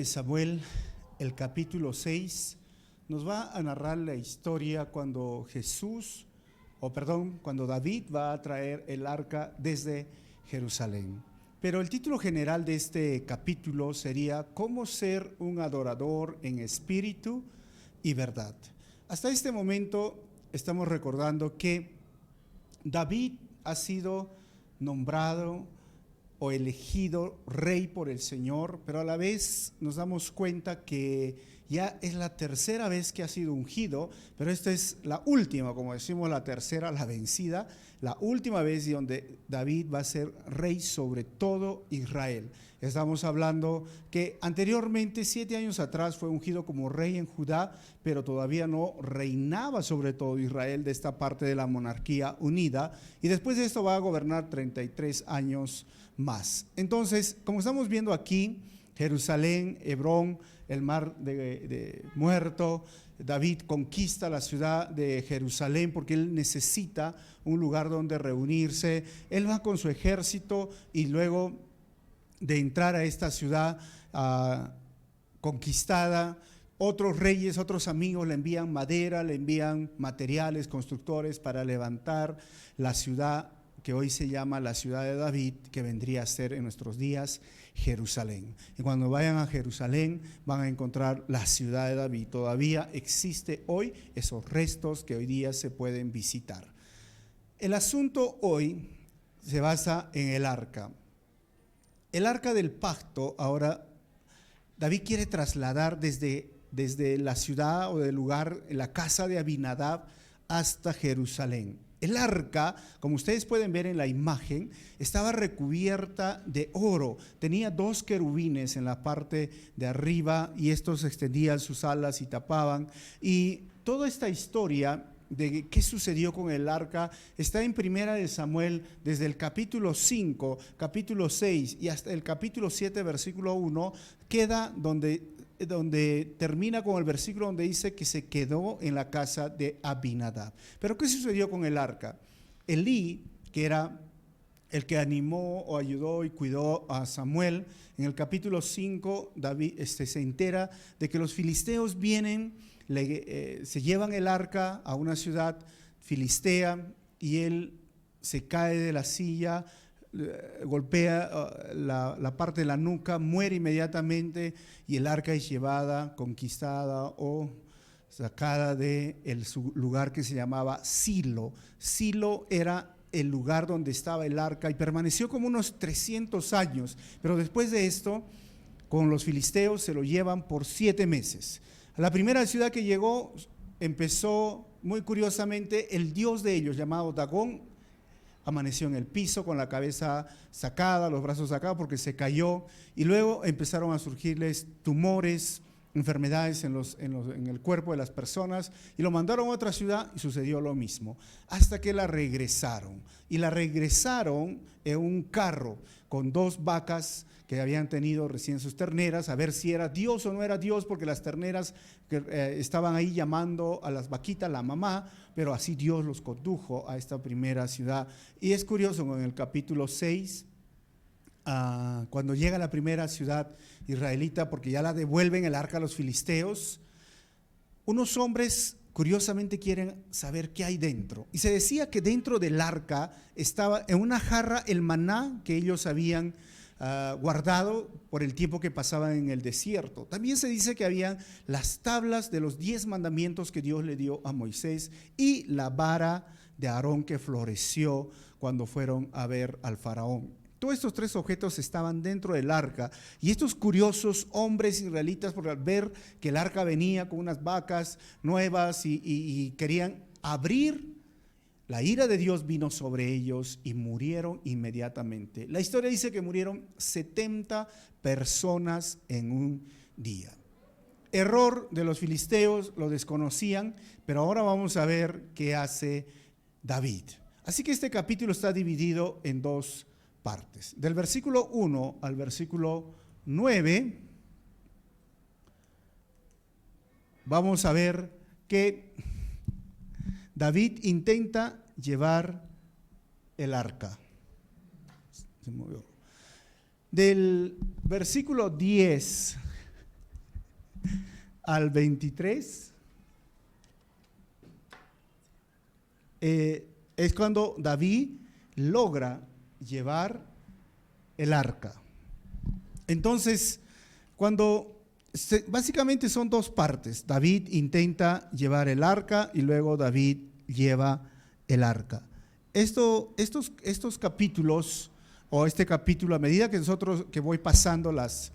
Samuel, el capítulo 6, nos va a narrar la historia cuando cuando David va a traer el arca desde Jerusalén. Pero el título general de este capítulo sería ¿Cómo ser un adorador en espíritu y verdad? Hasta este momento estamos recordando que David ha sido nombrado o elegido rey por el Señor, pero a la vez nos damos cuenta que ya es la tercera vez que ha sido ungido, pero esta es la última, como decimos, la tercera, la vencida, la última vez donde David va a ser rey sobre todo Israel. Estamos hablando que anteriormente, 7 años atrás, fue ungido como rey en Judá, pero todavía no reinaba sobre todo Israel de esta parte de la monarquía unida, y después de esto va a gobernar 33 años más. Entonces, como estamos viendo aquí, Jerusalén, Hebrón, el mar de Muerto, David conquista la ciudad de Jerusalén porque él necesita un lugar donde reunirse. Él va con su ejército y luego de entrar a esta ciudad conquistada, otros reyes, otros amigos le envían madera, le envían materiales, constructores para levantar la ciudad que hoy se llama la ciudad de David, que vendría a ser en nuestros días Jerusalén. Y cuando vayan a Jerusalén van a encontrar la ciudad de David. Todavía existe hoy esos restos que hoy día se pueden visitar. El asunto hoy se basa en el arca. El arca del pacto, ahora David quiere trasladar desde la ciudad o del lugar, la casa de Abinadab, hasta Jerusalén. El arca, como ustedes pueden ver en la imagen, estaba recubierta de oro. Tenía 2 querubines en la parte de arriba y estos extendían sus alas y tapaban. Y toda esta historia de qué sucedió con el arca está en Primera de Samuel, desde el capítulo 5, capítulo 6 y hasta el capítulo 7, versículo 1, queda donde termina con el versículo donde dice que se quedó en la casa de Abinadab. Pero ¿qué sucedió con el arca? Elí, que era el que animó o ayudó y cuidó a Samuel, en el capítulo 5 David se entera de que los filisteos vienen, se llevan el arca a una ciudad filistea y él se cae de la silla, golpea la parte de la nuca, muere inmediatamente y el arca es llevada, conquistada o sacada de su lugar que se llamaba Silo. Silo era el lugar donde estaba el arca y permaneció como unos 300 años, pero después de esto con los filisteos se lo llevan por 7 meses. A la primera ciudad que llegó empezó muy curiosamente el dios de ellos llamado Dagón. Amaneció en el piso con la cabeza sacada, los brazos sacados porque se cayó y luego empezaron a surgirles tumores, enfermedades en el cuerpo de las personas y lo mandaron a otra ciudad y sucedió lo mismo hasta que la regresaron en un carro con 2 vacas que habían tenido recién sus terneras, a ver si era Dios o no era Dios, porque las terneras estaban ahí llamando a las vaquitas la mamá, pero así Dios los condujo a esta primera ciudad. Y es curioso, en el capítulo 6, cuando llega a la primera ciudad israelita, porque ya la devuelven el arca a los filisteos, unos hombres curiosamente quieren saber qué hay dentro. Y se decía que dentro del arca estaba en una jarra el maná que ellos habían guardado por el tiempo que pasaban en el desierto. También se dice que habían las tablas de los 10 mandamientos que Dios le dio a Moisés y la vara de Aarón que floreció cuando fueron a ver al faraón. Todos estos 3 objetos estaban dentro del arca y estos curiosos hombres israelitas, por ver que el arca venía con unas vacas nuevas y querían abrir, la ira de Dios vino sobre ellos y murieron inmediatamente. La historia dice que murieron 70 personas en un día. Error de los filisteos, lo desconocían, pero ahora vamos a ver qué hace David. Así que este capítulo está dividido en 2 partes. Del versículo 1 al versículo 9, vamos a ver que David intenta llevar el arca. Se movió. Del versículo 10 al 23, es cuando David logra llevar el arca. Entonces, básicamente son dos partes. David intenta llevar el arca y luego David lleva el arca. Estos capítulos, o este capítulo, a medida que voy pasando las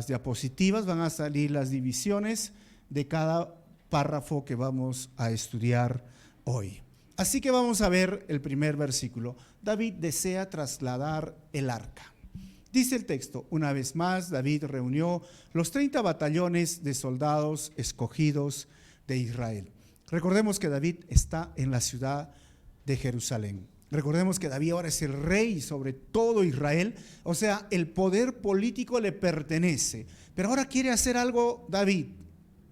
diapositivas, van a salir las divisiones de cada párrafo que vamos a estudiar hoy. Así que vamos a ver el primer versículo. David desea trasladar el arca. Dice el texto: una vez más David reunió los 30 batallones de soldados escogidos de Israel. Recordemos que David está en la ciudad de Jerusalén. Recordemos que David ahora es el rey sobre todo Israel, o sea, el poder político le pertenece. Pero ahora quiere hacer algo David,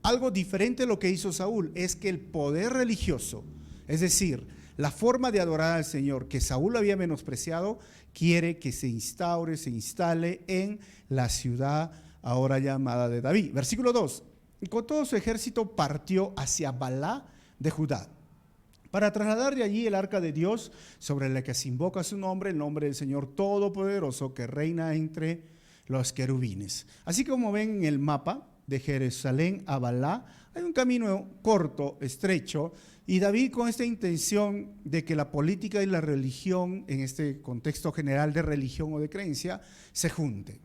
algo diferente de lo que hizo Saúl, es que el poder religioso, es decir, la forma de adorar al Señor que Saúl había menospreciado, quiere que se instale en la ciudad ahora llamada de David. Versículo 2, y con todo su ejército partió hacia Balá de Judá, para trasladar de allí el arca de Dios, sobre la que se invoca su nombre, el nombre del Señor Todopoderoso, que reina entre los querubines. Así como ven en el mapa de Jerusalén a Balá, hay un camino corto, estrecho, y David, con esta intención de que la política y la religión, en este contexto general de religión o de creencia, se junten.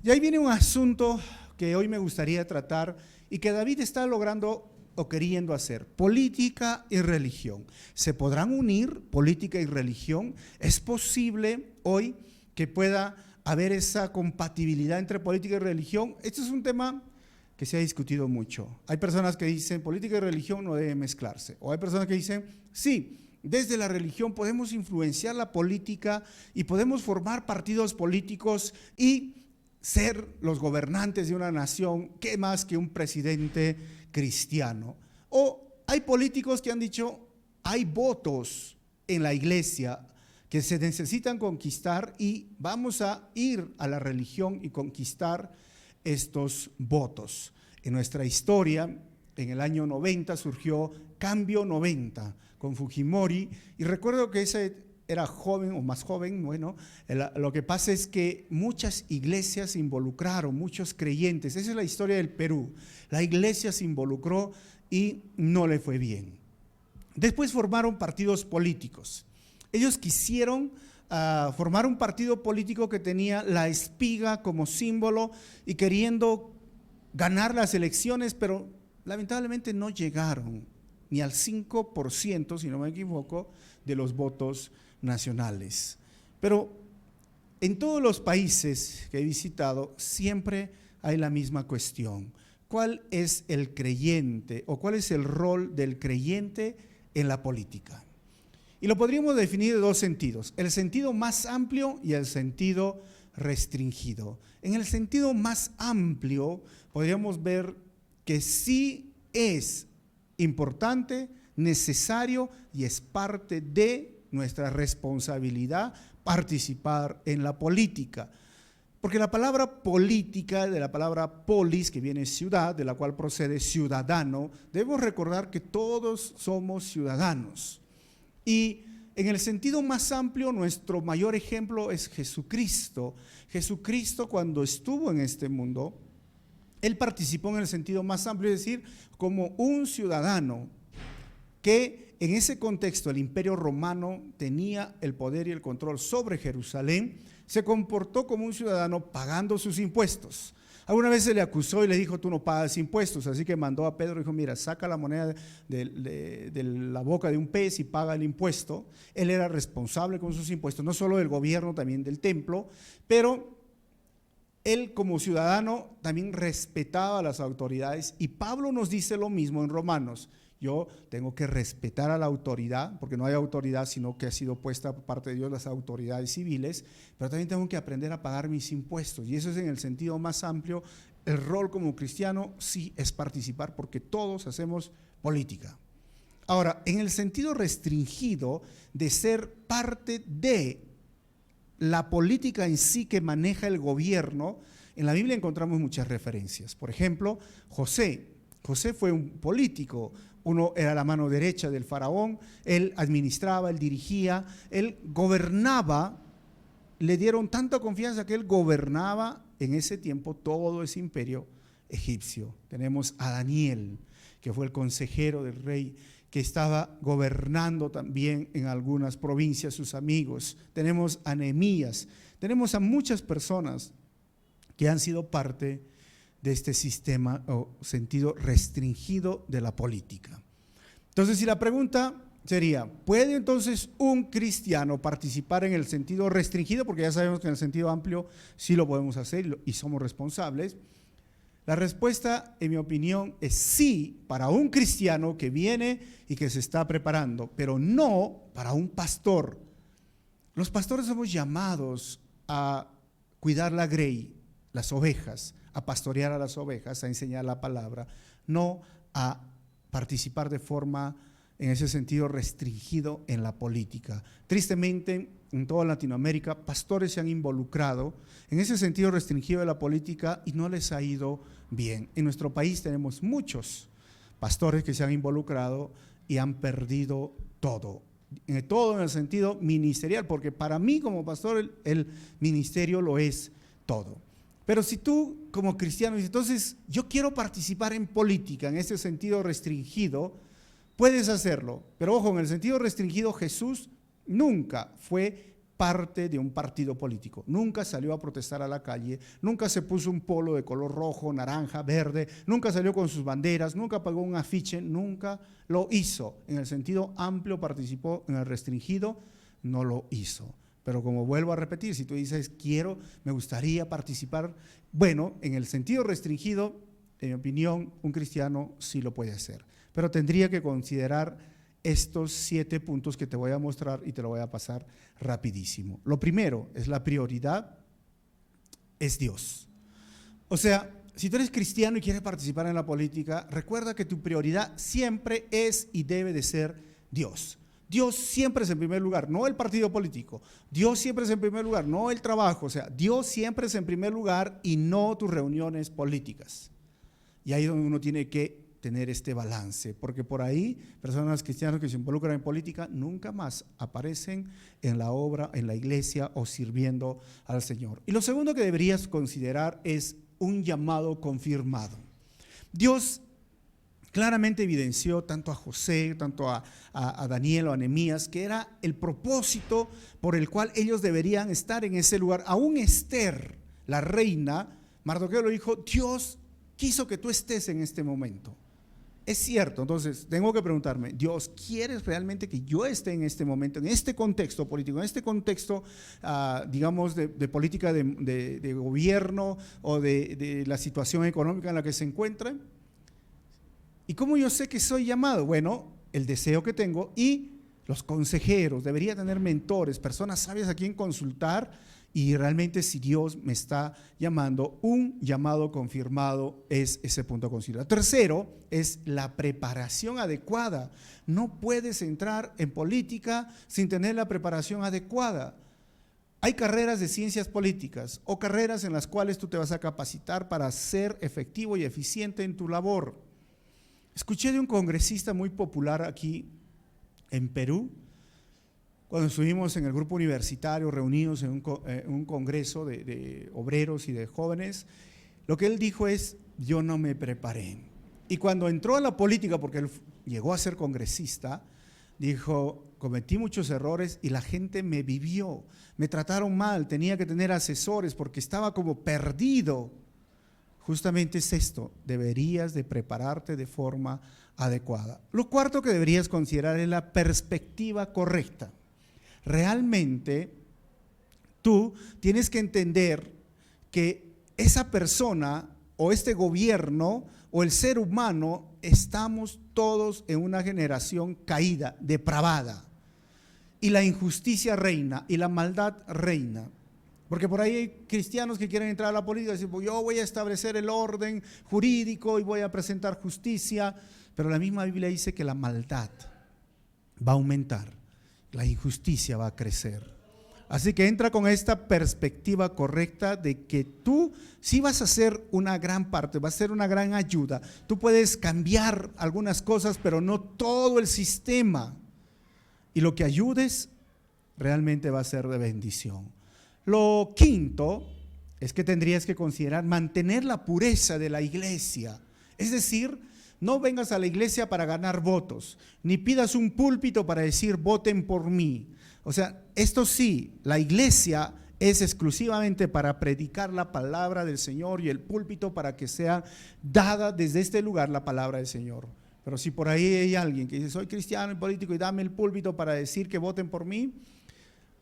Y ahí viene un asunto que hoy me gustaría tratar y que David está logrando o queriendo hacer: política y religión. ¿Se podrán unir política y religión? ¿Es posible hoy que pueda haber esa compatibilidad entre política y religión? Este es un tema que se ha discutido mucho. Hay personas que dicen política y religión no deben mezclarse, o hay personas que dicen sí, desde la religión podemos influenciar la política y podemos formar partidos políticos y ser los gobernantes de una nación. ¿Qué más que un presidente cristiano? O hay políticos que han dicho hay votos en la iglesia que se necesitan conquistar y vamos a ir a la religión y conquistar estos votos. En nuestra historia, en el año 90 surgió Cambio 90 con Fujimori, y recuerdo que ese era joven o más joven. Bueno, lo que pasa es que muchas iglesias se involucraron, muchos creyentes. Esa es la historia del Perú. La iglesia se involucró y no le fue bien. Después formaron partidos políticos. Ellos quisieron formar un partido político que tenía la espiga como símbolo y queriendo ganar las elecciones, pero lamentablemente no llegaron ni al 5%, si no me equivoco, de los votos nacionales. Pero en todos los países que he visitado siempre hay la misma cuestión: ¿cuál es el creyente o cuál es el rol del creyente en la política? Y lo podríamos definir de dos sentidos: el sentido más amplio y el sentido restringido. En el sentido más amplio podríamos ver que sí es importante, necesario y es parte de nuestra responsabilidad participar en la política. Porque la palabra política, de la palabra polis, que viene ciudad, de la cual procede ciudadano, debemos recordar que todos somos ciudadanos. Y en el sentido más amplio, nuestro mayor ejemplo es Jesucristo. Jesucristo, cuando estuvo en este mundo, Él participó en el sentido más amplio, es decir, como un ciudadano que en ese contexto el Imperio Romano tenía el poder y el control sobre Jerusalén. Se comportó como un ciudadano pagando sus impuestos. Alguna vez se le acusó y le dijo: tú no pagas impuestos, así que mandó a Pedro y dijo: mira, saca la moneda de la boca de un pez y paga el impuesto. Él era responsable con sus impuestos, no solo del gobierno, también del templo, pero él como ciudadano también respetaba a las autoridades, y Pablo nos dice lo mismo en Romanos: yo tengo que respetar a la autoridad, porque no hay autoridad sino que ha sido puesta por parte de Dios, las autoridades civiles, pero también tengo que aprender a pagar mis impuestos. Y eso es en el sentido más amplio. El rol como cristiano sí es participar, porque todos hacemos política. Ahora, en el sentido restringido de ser parte de la política en sí que maneja el gobierno, en la Biblia encontramos muchas referencias. Por ejemplo, José José fue un político, uno era la mano derecha del faraón, él administraba, él dirigía, él gobernaba, le dieron tanta confianza que él gobernaba en ese tiempo todo ese imperio egipcio. Tenemos a Daniel, que fue el consejero del rey, que estaba gobernando también en algunas provincias, sus amigos. Tenemos a Nehemías, tenemos a muchas personas que han sido parte de este sistema o sentido restringido de la política. Entonces, si la pregunta sería, ¿puede entonces un cristiano participar en el sentido restringido? Porque ya sabemos que en el sentido amplio sí lo podemos hacer y somos responsables. La respuesta, en mi opinión, es sí para un cristiano que viene y que se está preparando, pero no para un pastor. Los pastores somos llamados a cuidar la grey, las ovejas, a pastorear a las ovejas, a enseñar la palabra, no a participar de forma, en ese sentido, restringido en la política. Tristemente, en toda Latinoamérica, pastores se han involucrado en ese sentido restringido de la política y no les ha ido bien. En nuestro país tenemos muchos pastores que se han involucrado y han perdido todo en el sentido ministerial, porque para mí como pastor el ministerio lo es todo. Pero si tú como cristiano dices, entonces yo quiero participar en política en ese sentido restringido, puedes hacerlo. Pero ojo, en el sentido restringido Jesús nunca fue parte de un partido político, nunca salió a protestar a la calle, nunca se puso un polo de color rojo, naranja, verde, nunca salió con sus banderas, nunca pagó un afiche, nunca lo hizo. En el sentido amplio participó, en el restringido no lo hizo. Pero como vuelvo a repetir, si tú dices, me gustaría participar, bueno, en el sentido restringido, en mi opinión, un cristiano sí lo puede hacer. Pero tendría que considerar estos 7 puntos que te voy a mostrar y te lo voy a pasar rapidísimo. Lo primero es la prioridad, es Dios. O sea, si tú eres cristiano y quieres participar en la política, recuerda que tu prioridad siempre es y debe de ser Dios. Dios siempre es en primer lugar, no el partido político. Dios siempre es en primer lugar, no el trabajo. O sea, Dios siempre es en primer lugar y no tus reuniones políticas. Y ahí es donde uno tiene que tener este balance, porque por ahí personas cristianas que se involucran en política nunca más aparecen en la obra, en la iglesia o sirviendo al Señor. Y lo segundo que deberías considerar es un llamado confirmado. Dios claramente evidenció tanto a José, tanto a Daniel o a Nehemías, que era el propósito por el cual ellos deberían estar en ese lugar. Aún Esther, la reina, Mardoqueo lo dijo, Dios quiso que tú estés en este momento. Es cierto, entonces tengo que preguntarme, Dios, ¿quieres realmente que yo esté en este momento, en este contexto político, en este contexto, digamos, de política de gobierno o de la situación económica en la que se encuentran? ¿Y cómo yo sé que soy llamado? Bueno, el deseo que tengo y los consejeros, debería tener mentores, personas sabias a quien consultar y realmente si Dios me está llamando, un llamado confirmado es ese punto a considerar. Tercero, es la preparación adecuada. No puedes entrar en política sin tener la preparación adecuada. Hay carreras de ciencias políticas o carreras en las cuales tú te vas a capacitar para ser efectivo y eficiente en tu labor. Escuché de un congresista muy popular aquí en Perú, cuando estuvimos en el grupo universitario reunidos en un congreso de obreros y de jóvenes, lo que él dijo es, yo no me preparé. Y cuando entró a la política, porque él llegó a ser congresista, dijo, cometí muchos errores y la gente me vivió, me trataron mal, tenía que tener asesores porque estaba como perdido. Justamente es esto, deberías de prepararte de forma adecuada. Lo cuarto que deberías considerar es la perspectiva correcta. Realmente tú tienes que entender que esa persona o este gobierno o el ser humano estamos todos en una generación caída, depravada, y la injusticia reina y la maldad reina. Porque por ahí hay cristianos que quieren entrar a la política y decir, pues yo voy a establecer el orden jurídico y voy a presentar justicia, pero la misma Biblia dice que la maldad va a aumentar, la injusticia va a crecer. Así que entra con esta perspectiva correcta de que tú sí vas a ser una gran parte, vas a ser una gran ayuda. Tú puedes cambiar algunas cosas, pero no todo el sistema. Y lo que ayudes realmente va a ser de bendición. Lo quinto es que tendrías que considerar mantener la pureza de la iglesia. Es decir, no vengas a la iglesia para ganar votos, ni pidas un púlpito para decir voten por mí. O sea, esto sí, la iglesia es exclusivamente para predicar la palabra del Señor y el púlpito para que sea dada desde este lugar la palabra del Señor. Pero si por ahí hay alguien que dice, soy cristiano y político y dame el púlpito para decir que voten por mí,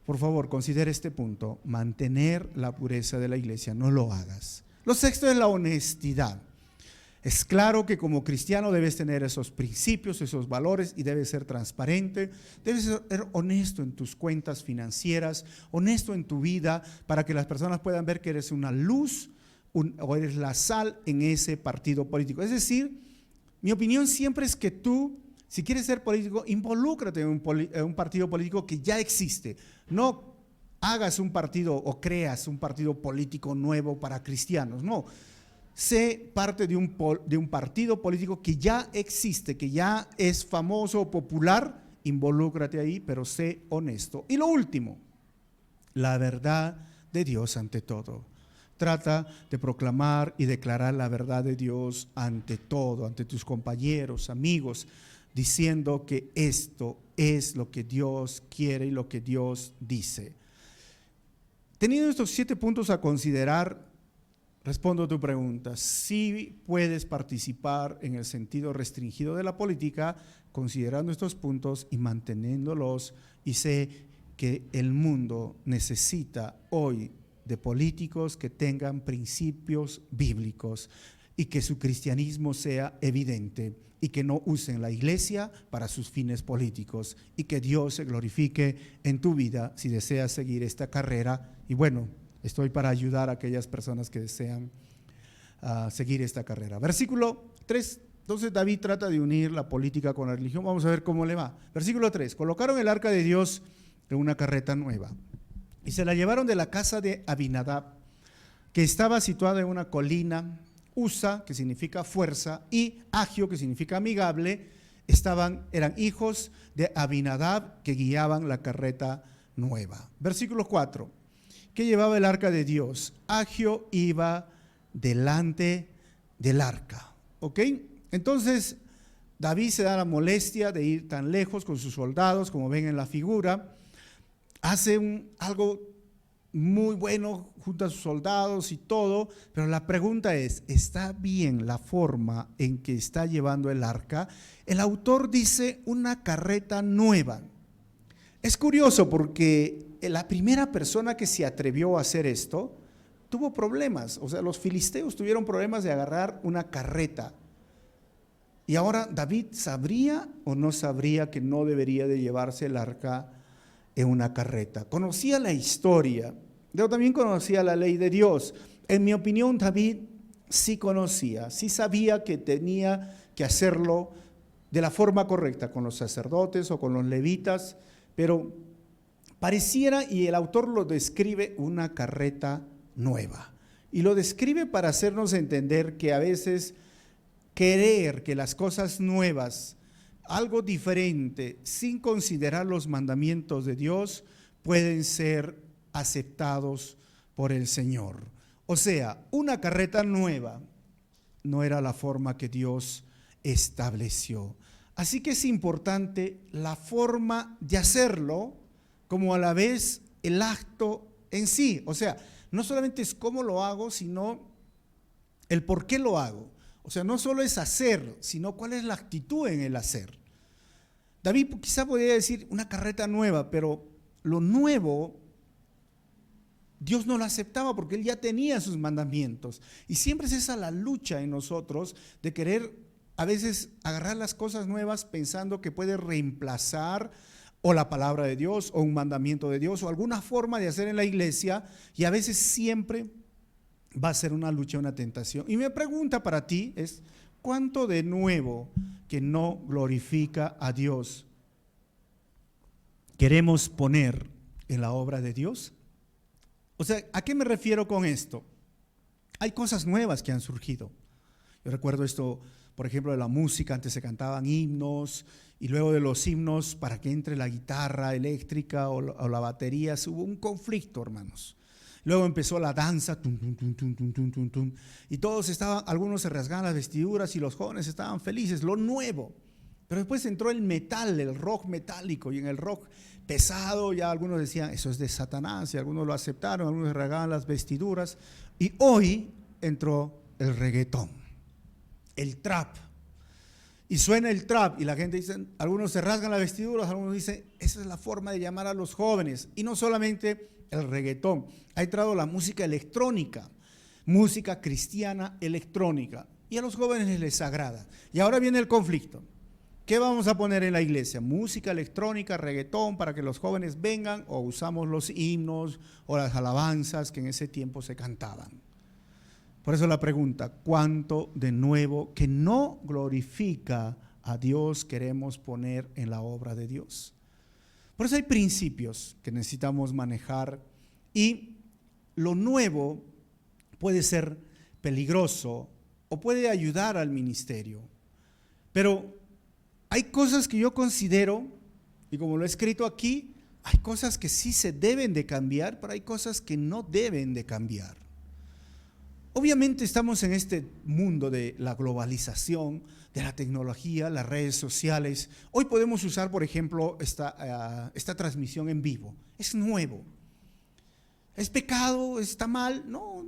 por favor, considere este punto, mantener la pureza de la iglesia, no lo hagas. Lo sexto es la honestidad. Es claro que como cristiano debes tener esos principios, esos valores y debes ser transparente, debes ser honesto en tus cuentas financieras, honesto en tu vida para que las personas puedan ver que eres una luz o eres la sal en ese partido político. Es decir, mi opinión siempre es que tú, si quieres ser político, involúcrate en un partido político que ya existe. No hagas un partido o creas un partido político nuevo para cristianos, no. Sé parte de un partido político que ya existe, que ya es famoso o popular, involúcrate ahí, pero sé honesto. Y lo último, la verdad de Dios ante todo. Trata de proclamar y declarar la verdad de Dios ante todo, ante tus compañeros, amigos, diciendo que esto es lo que Dios quiere y lo que Dios dice. Teniendo estos 7 puntos a considerar, respondo a tu pregunta. Sí puedes participar en el sentido restringido de la política, considerando estos puntos y manteniéndolos, y sé que el mundo necesita hoy de políticos que tengan principios bíblicos y que su cristianismo sea evidente y que no usen la iglesia para sus fines políticos, y que Dios se glorifique en tu vida si deseas seguir esta carrera. Y bueno, estoy para ayudar a aquellas personas que desean seguir esta carrera. Versículo 3, entonces David trata de unir la política con la religión. Vamos a ver cómo le va. Versículo 3, colocaron el arca de Dios en una carreta nueva y se la llevaron de la casa de Abinadab, que estaba situada en una colina. Usa, que significa fuerza, y Agio, que significa amigable, eran hijos de Abinadab que guiaban la carreta nueva. Versículo 4. ¿Qué llevaba el arca de Dios? Agio iba delante del arca. ¿Ok? Entonces, David se da la molestia de ir tan lejos con sus soldados, como ven en la figura. Hace algo muy bueno junto a sus soldados y todo, pero la pregunta es, ¿está bien la forma en que está llevando el arca? El autor dice una carreta nueva. Es curioso porque la primera persona que se atrevió a hacer esto tuvo problemas. O sea, los filisteos tuvieron problemas de agarrar una carreta. Y ahora David, ¿sabría o no sabría que no debería de llevarse el arca en una carreta? Conocía la historia, pero también conocía la ley de Dios. En mi opinión, David sí conocía, sí sabía que tenía que hacerlo de la forma correcta con los sacerdotes o con los levitas, pero pareciera, y el autor lo describe, una carreta nueva. Y lo describe para hacernos entender que a veces querer que las cosas nuevas, algo diferente, sin considerar los mandamientos de Dios, pueden ser aceptados por el Señor. O sea, una carreta nueva no era la forma que Dios estableció. Así que es importante la forma de hacerlo, como a la vez el acto en sí. O sea, no solamente es cómo lo hago, sino el por qué lo hago. O sea, no solo es hacer, sino cuál es la actitud en el hacer. David quizá podría decir una carreta nueva, pero lo nuevo Dios no lo aceptaba porque Él ya tenía sus mandamientos. Y siempre es esa la lucha en nosotros de querer a veces agarrar las cosas nuevas pensando que puede reemplazar o la palabra de Dios o un mandamiento de Dios o alguna forma de hacer en la iglesia, y a veces siempre va a ser una lucha, una tentación. Y mi pregunta para ti es, ¿cuánto de nuevo que no glorifica a Dios queremos poner en la obra de Dios? O sea, ¿a qué me refiero con esto? Hay cosas nuevas que han surgido. Yo recuerdo esto, por ejemplo, de la música. Antes se cantaban himnos y luego de los himnos, para que entre la guitarra eléctrica o la batería, hubo un conflicto, hermanos. Luego empezó la danza, tum, tum, tum, tum, tum, tum, tum, tum, y todos estaban, algunos se rasgaban las vestiduras y los jóvenes estaban felices, lo nuevo. Pero después entró el metal, el rock metálico, y en el rock pesado ya algunos decían, eso es de Satanás, y algunos lo aceptaron, algunos se rasgaban las vestiduras. Y hoy entró el reggaetón, el trap. Y suena el trap y la gente dice, algunos se rasgan las vestiduras, algunos dicen, esa es la forma de llamar a los jóvenes. Y no solamente el reggaetón, ha entrado la música electrónica, música cristiana electrónica, y a los jóvenes les agrada. Y ahora viene el conflicto. ¿Qué vamos a poner en la iglesia? ¿Música electrónica, reggaetón, para que los jóvenes vengan, o usamos los himnos o las alabanzas que en ese tiempo se cantaban? Por eso la pregunta, ¿cuánto de nuevo que no glorifica a Dios queremos poner en la obra de Dios? Por eso hay principios que necesitamos manejar, y lo nuevo puede ser peligroso o puede ayudar al ministerio. Pero hay cosas que yo considero, y como lo he escrito aquí, hay cosas que sí se deben de cambiar, pero hay cosas que no deben de cambiar. Obviamente estamos en este mundo de la globalización, de la tecnología, las redes sociales. Hoy podemos usar, por ejemplo, esta transmisión en vivo. Es nuevo. ¿Es pecado? ¿Está mal? No,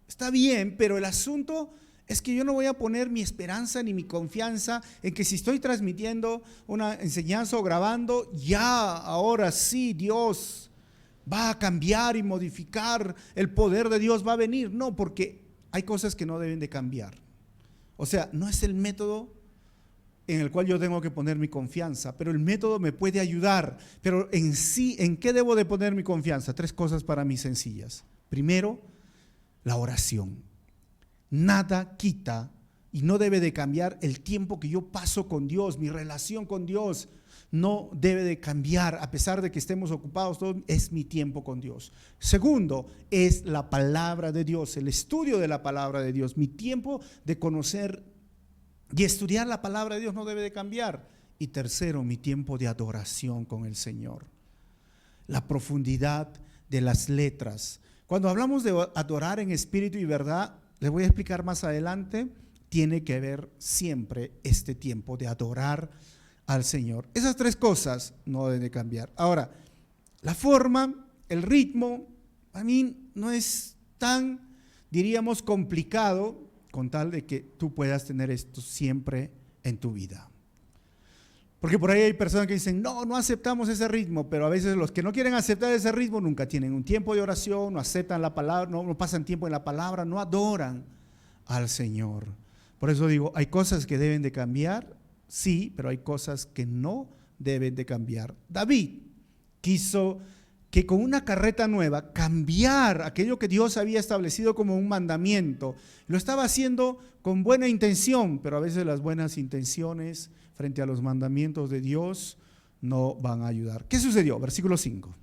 está bien, pero el asunto es que yo no voy a poner mi esperanza ni mi confianza en que si estoy transmitiendo una enseñanza o grabando, ya ahora sí Dios va a cambiar y modificar, el poder de Dios va a venir. No, porque hay cosas que no deben de cambiar. O sea, no es el método en el cual yo tengo que poner mi confianza, pero el método me puede ayudar. Pero en sí, ¿en qué debo de poner mi confianza? 3 cosas para mí sencillas. Primero, la oración. Nada quita y no debe de cambiar el tiempo que yo paso con Dios, mi relación con Dios. No debe de cambiar, a pesar de que estemos ocupados todos, es mi tiempo con Dios. Segundo, es la palabra de Dios, el estudio de la palabra de Dios. Mi tiempo de conocer y estudiar la palabra de Dios no debe de cambiar. Y tercero, mi tiempo de adoración con el Señor. La profundidad de las letras. Cuando hablamos de adorar en espíritu y verdad, les voy a explicar más adelante, tiene que ver siempre este tiempo de adorar al Señor. Esas 3 cosas no deben de cambiar. Ahora, la forma, el ritmo, a mí no es tan, diríamos, complicado, con tal de que tú puedas tener esto siempre en tu vida. Porque por ahí hay personas que dicen, no aceptamos ese ritmo, pero a veces los que no quieren aceptar ese ritmo nunca tienen un tiempo de oración, no aceptan la palabra, no pasan tiempo en la palabra, no adoran al Señor. Por eso digo, hay cosas que deben de cambiar, sí, pero hay cosas que no deben de cambiar. David quiso que con una carreta nueva cambiar aquello que Dios había establecido como un mandamiento. Lo estaba haciendo con buena intención, pero a veces las buenas intenciones frente a los mandamientos de Dios no van a ayudar. ¿Qué sucedió? Versículo 5.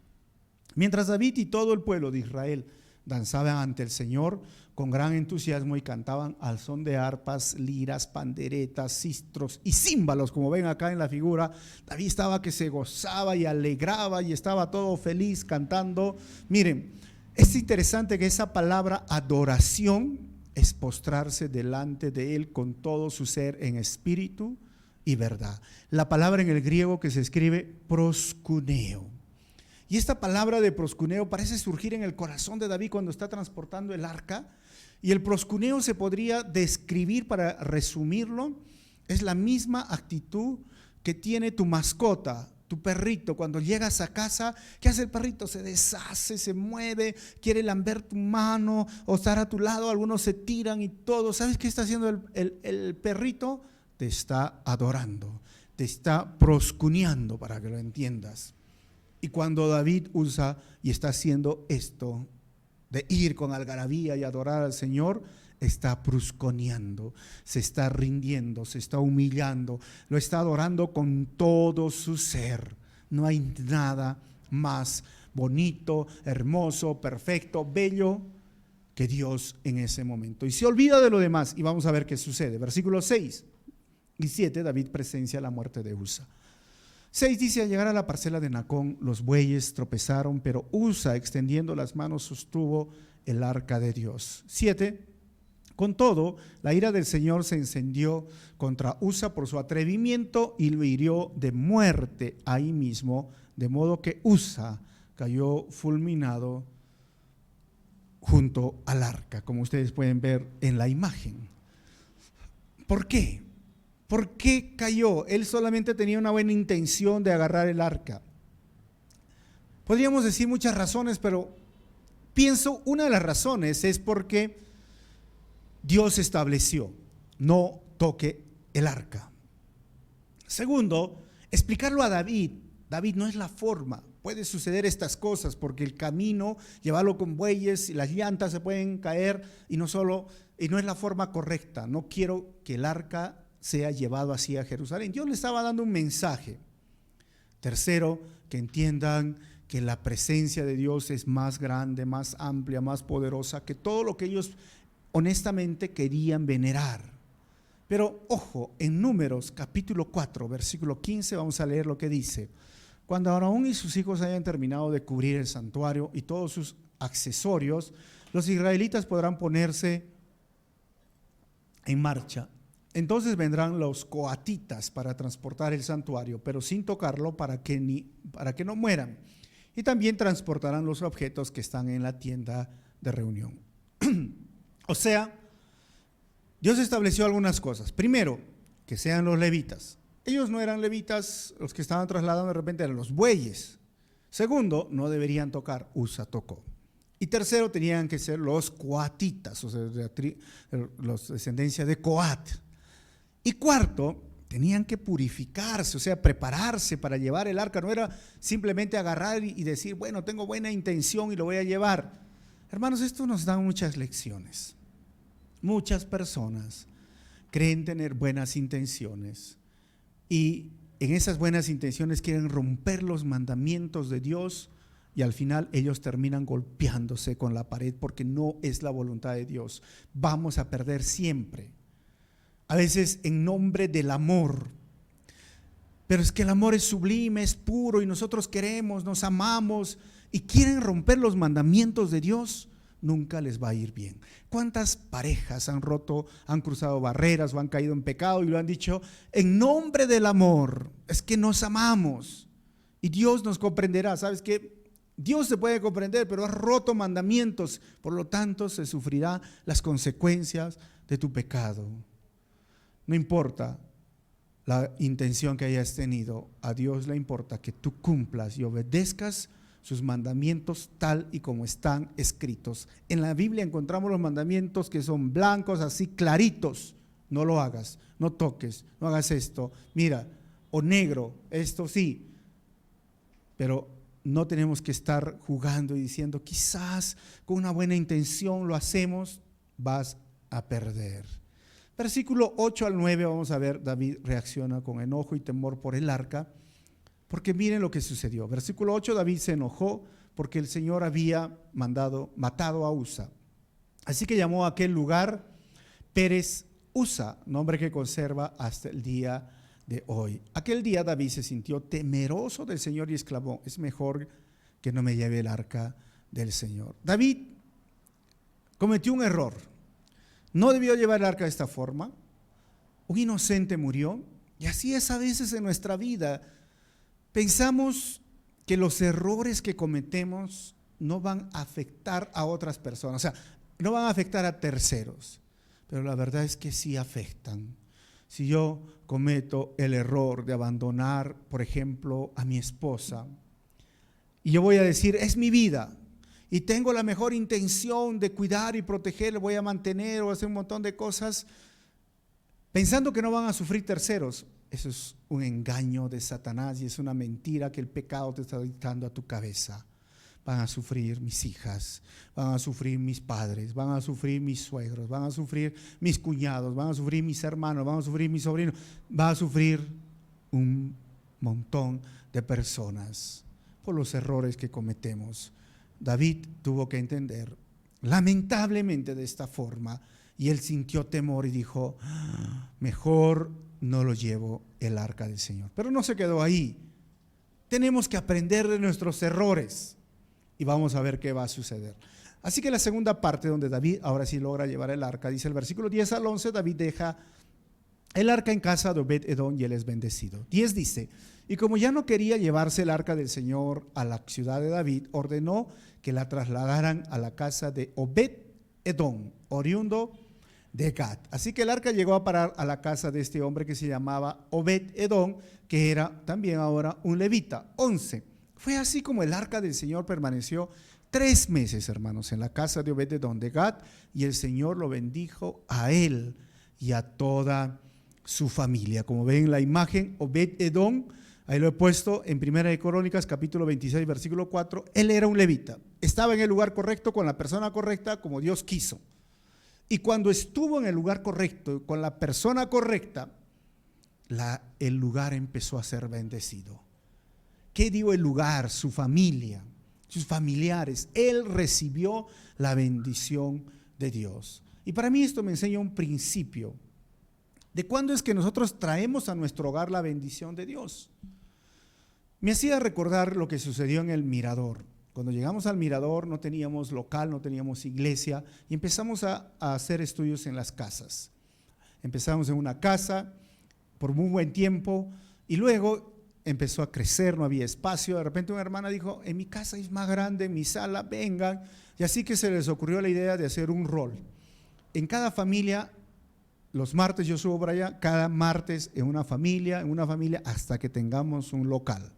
Mientras David y todo el pueblo de Israel danzaban ante el Señor con gran entusiasmo y cantaban al son de arpas, liras, panderetas, sistros y címbalos, como ven acá en la figura, David estaba que se gozaba y alegraba y estaba todo feliz cantando. Miren, es interesante que esa palabra adoración es postrarse delante de Él con todo su ser en espíritu y verdad. La palabra en el griego que se escribe proskuneo. Y esta palabra de proskuneo parece surgir en el corazón de David cuando está transportando el arca. Y el proskuneo se podría describir, para resumirlo, es la misma actitud que tiene tu mascota, tu perrito. Cuando llegas a casa, ¿qué hace el perrito? Se deshace, se mueve, quiere lamber tu mano o estar a tu lado. Algunos se tiran y todo. ¿Sabes qué está haciendo el perrito? Te está adorando, te está proscuneando, para que lo entiendas. Y cuando David usa y está haciendo esto de ir con algarabía y adorar al Señor, está prosconeando, se está rindiendo, se está humillando, lo está adorando con todo su ser. No hay nada más bonito, hermoso, perfecto, bello que Dios en ese momento. Y se olvida de lo demás y vamos a ver qué sucede. Versículos 6 y 7, David presencia la muerte de Usa. 6 dice: al llegar a la parcela de Nacón, los bueyes tropezaron, pero Usa, extendiendo las manos, sostuvo el arca de Dios. 7, con todo, la ira del Señor se encendió contra Usa por su atrevimiento y lo hirió de muerte ahí mismo, de modo que Usa cayó fulminado junto al arca, como ustedes pueden ver en la imagen. ¿Por qué? ¿Por qué cayó? Él solamente tenía una buena intención de agarrar el arca. Podríamos decir muchas razones, pero pienso una de las razones es porque Dios estableció: no toque el arca. Segundo, explicarlo a David. David, no es la forma. Puede suceder estas cosas porque el camino, llevarlo con bueyes y las llantas se pueden caer y no es la forma correcta. No quiero que el arca sea llevado así a Jerusalén. Dios le estaba dando un mensaje. Tercero, que entiendan que la presencia de Dios es más grande, más amplia, más poderosa que todo lo que ellos honestamente querían venerar. Pero ojo, en Números capítulo 4, versículo 15, vamos a leer lo que dice: cuando Aarón y sus hijos hayan terminado de cubrir el santuario y todos sus accesorios, los israelitas podrán ponerse en marcha. Entonces vendrán los coatitas para transportar el santuario, pero sin tocarlo para que no mueran. Y también transportarán los objetos que están en la tienda de reunión. O sea, Dios estableció algunas cosas. Primero, que sean los levitas. Ellos no eran levitas, los que estaban trasladando de repente eran los bueyes. Segundo, no deberían tocar, Usa tocó. Y tercero, tenían que ser los coatitas, o sea, los descendencia de Coat. Y cuarto, tenían que purificarse, o sea, prepararse para llevar el arca. No era simplemente agarrar y decir, bueno, tengo buena intención y lo voy a llevar. Hermanos, esto nos da muchas lecciones. Muchas personas creen tener buenas intenciones y en esas buenas intenciones quieren romper los mandamientos de Dios y al final ellos terminan golpeándose con la pared porque no es la voluntad de Dios. Vamos a perder siempre. A veces en nombre del amor. Pero es que el amor es sublime, es puro y nosotros queremos, nos amamos y quieren romper los mandamientos de Dios. Nunca les va a ir bien. ¿Cuántas parejas han roto, han cruzado barreras o han caído en pecado y lo han dicho en nombre del amor? Es que nos amamos y Dios nos comprenderá. ¿Sabes qué? Dios se puede comprender, pero has roto mandamientos, por lo tanto se sufrirá las consecuencias de tu pecado. No importa la intención que hayas tenido, a Dios le importa que tú cumplas y obedezcas sus mandamientos tal y como están escritos. En la Biblia encontramos los mandamientos que son blancos, así claritos. No lo hagas, no toques, no hagas esto. Mira, o negro, esto sí. Pero no tenemos que estar jugando y diciendo, quizás con una buena intención lo hacemos, vas a perder. Versículo 8 al 9 vamos a ver, David reacciona con enojo y temor por el arca. Porque miren lo que sucedió. Versículo 8, David se enojó porque el Señor había matado a Usa. Así que llamó a aquel lugar Pérez Usa, nombre que conserva hasta el día de hoy. Aquel día David se sintió temeroso del Señor y exclamó, es mejor que no me lleve el arca del Señor. David cometió un error. No debió llevar el arca de esta forma. Un inocente murió. Y así es a veces en nuestra vida. Pensamos que los errores que cometemos no van a afectar a otras personas, o sea, no van a afectar a terceros, pero la verdad es que sí afectan. Si yo cometo el error de abandonar, por ejemplo, a mi esposa, y yo voy a decir, es mi vida, y tengo la mejor intención de cuidar y proteger, le voy a mantener o hacer un montón de cosas, pensando que no van a sufrir terceros. Eso es un engaño de Satanás y es una mentira que el pecado te está dictando a tu cabeza. Van a sufrir mis hijas, van a sufrir mis padres, van a sufrir mis suegros, van a sufrir mis cuñados, van a sufrir mis hermanos, van a sufrir mis sobrinos, va a sufrir un montón de personas. por los errores que cometemos. David tuvo que entender, lamentablemente de esta forma, y él sintió temor y dijo, mejor no lo llevo el arca del Señor. Pero no se quedó ahí. Tenemos que aprender de nuestros errores y vamos a ver qué va a suceder. Así que la segunda parte donde David ahora sí logra llevar el arca, dice el versículo 10 al 11, David deja el arca en casa de Obed-Edom y él es bendecido. 10 dice, y como ya no quería llevarse el arca del Señor a la ciudad de David, ordenó que la trasladaran a la casa de Obed-Edom, oriundo de Gat. Así que el arca llegó a parar a la casa de este hombre que se llamaba Obed-Edom, que era también ahora un levita. 11. Fue así como el arca del Señor permaneció 3 meses, hermanos, en la casa de Obed-Edom de Gat, y el Señor lo bendijo a él y a toda su familia. Como ven en la imagen, Obed-Edom, ahí lo he puesto en Primera de Crónicas, capítulo 26, versículo 4, él era un levita, estaba en el lugar correcto, con la persona correcta, como Dios quiso. Y cuando estuvo en el lugar correcto, con la persona correcta, el lugar empezó a ser bendecido. ¿Qué dio el lugar? Su familia, sus familiares. Él recibió la bendición de Dios. Y para mí esto me enseña un principio de cuándo es que nosotros traemos a nuestro hogar la bendición de Dios. Me hacía recordar lo que sucedió en el Mirador. Cuando llegamos al Mirador no teníamos local, no teníamos iglesia y empezamos a hacer estudios en las casas. Empezamos en una casa por muy buen tiempo y luego empezó a crecer, no había espacio. De repente una hermana dijo, en mi casa es más grande, en mi sala, vengan. Y así que se les ocurrió la idea de hacer un rol. En cada familia, los martes yo subo para allá, cada martes en una familia, hasta que tengamos un local.